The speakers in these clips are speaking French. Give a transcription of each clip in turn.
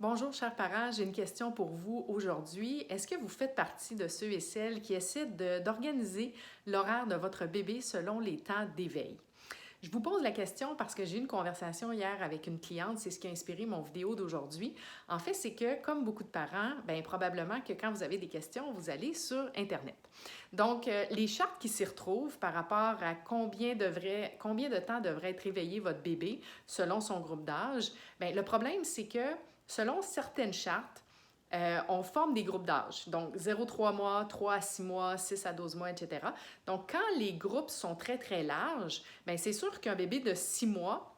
Bonjour chers parents, j'ai une question pour vous aujourd'hui. Est-ce que vous faites partie de ceux et celles qui essaient d'organiser l'horaire de votre bébé selon les temps d'éveil? Je vous pose la question parce que j'ai eu une conversation hier avec une cliente, c'est ce qui a inspiré mon vidéo d'aujourd'hui. En fait, c'est que comme beaucoup de parents, bien probablement que quand vous avez des questions, vous allez sur Internet. Donc, les chartes qui s'y retrouvent par rapport à combien de temps devrait être éveillé votre bébé selon son groupe d'âge, bien, le problème, c'est que selon certaines chartes, on forme des groupes d'âge, donc 0 à 3 mois, 3 à 6 mois, 6 à 12 mois, etc. Donc, quand les groupes sont très, très larges, bien, c'est sûr qu'un bébé de 6 mois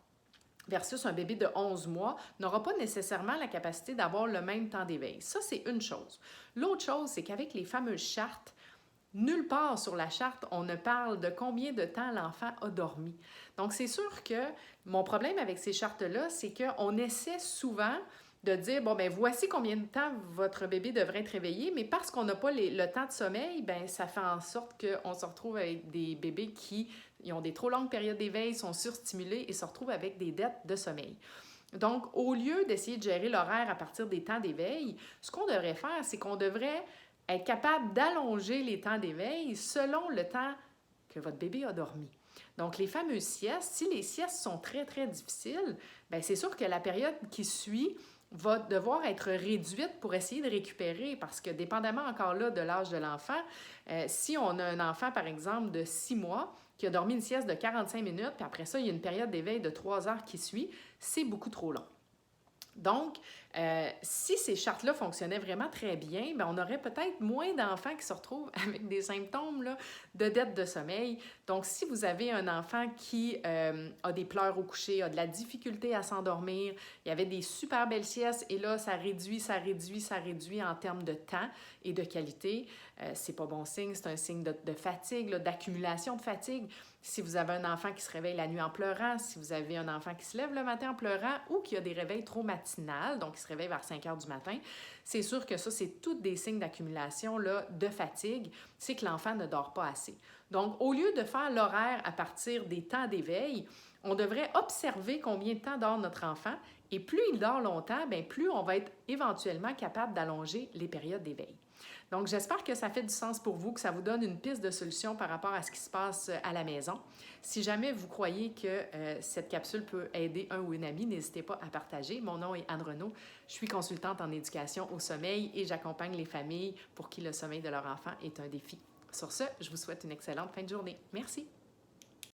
versus un bébé de 11 mois n'aura pas nécessairement la capacité d'avoir le même temps d'éveil. Ça, c'est une chose. L'autre chose, c'est qu'avec les fameuses chartes, nulle part sur la charte, on ne parle de combien de temps l'enfant a dormi. Donc, c'est sûr que mon problème avec ces chartes-là, c'est qu'on essaie souvent de dire, bon, ben voici combien de temps votre bébé devrait être réveillé, mais parce qu'on n'a pas le temps de sommeil, ben ça fait en sorte qu'on se retrouve avec des bébés qui ils ont des trop longues périodes d'éveil, sont surstimulés et se retrouvent avec des dettes de sommeil. Donc, au lieu d'essayer de gérer l'horaire à partir des temps d'éveil, ce qu'on devrait faire, c'est qu'on devrait être capable d'allonger les temps d'éveil selon le temps que votre bébé a dormi. Donc, les fameuses siestes, si les siestes sont très, très difficiles, bien, c'est sûr que la période qui suit va devoir être réduite pour essayer de récupérer parce que dépendamment encore là de l'âge de l'enfant, si on a un enfant, par exemple, de 6 mois qui a dormi une sieste de 45 minutes, puis après ça, il y a une période d'éveil de 3 heures qui suit, c'est beaucoup trop long. Donc, si ces chartes-là fonctionnaient vraiment très bien, bien, on aurait peut-être moins d'enfants qui se retrouvent avec des symptômes là, de dette de sommeil. Donc, si vous avez un enfant qui a des pleurs au coucher, a de la difficulté à s'endormir, il y avait des super belles siestes et là, ça réduit en termes de temps et de qualité, c'est pas bon signe, c'est un signe de fatigue, d'accumulation de fatigue. Si vous avez un enfant qui se réveille la nuit en pleurant, si vous avez un enfant qui se lève le matin en pleurant ou qui a des réveils trop matinales, donc qui se réveille vers 5 heures du matin, c'est sûr que ça, c'est tous des signes d'accumulation de fatigue, c'est que l'enfant ne dort pas assez. Donc, au lieu de faire l'horaire à partir des temps d'éveil, on devrait observer combien de temps dort notre enfant et plus il dort longtemps, bien, plus on va être éventuellement capable d'allonger les périodes d'éveil. Donc, j'espère que ça fait du sens pour vous, que ça vous donne une piste de solution par rapport à ce qui se passe à la maison. Si jamais vous croyez que cette capsule peut aider un ou une amie, n'hésitez pas à partager. Mon nom est Anne Renaud. Je suis consultante en éducation au sommeil et j'accompagne les familles pour qui le sommeil de leur enfant est un défi. Sur ce, je vous souhaite une excellente fin de journée. Merci.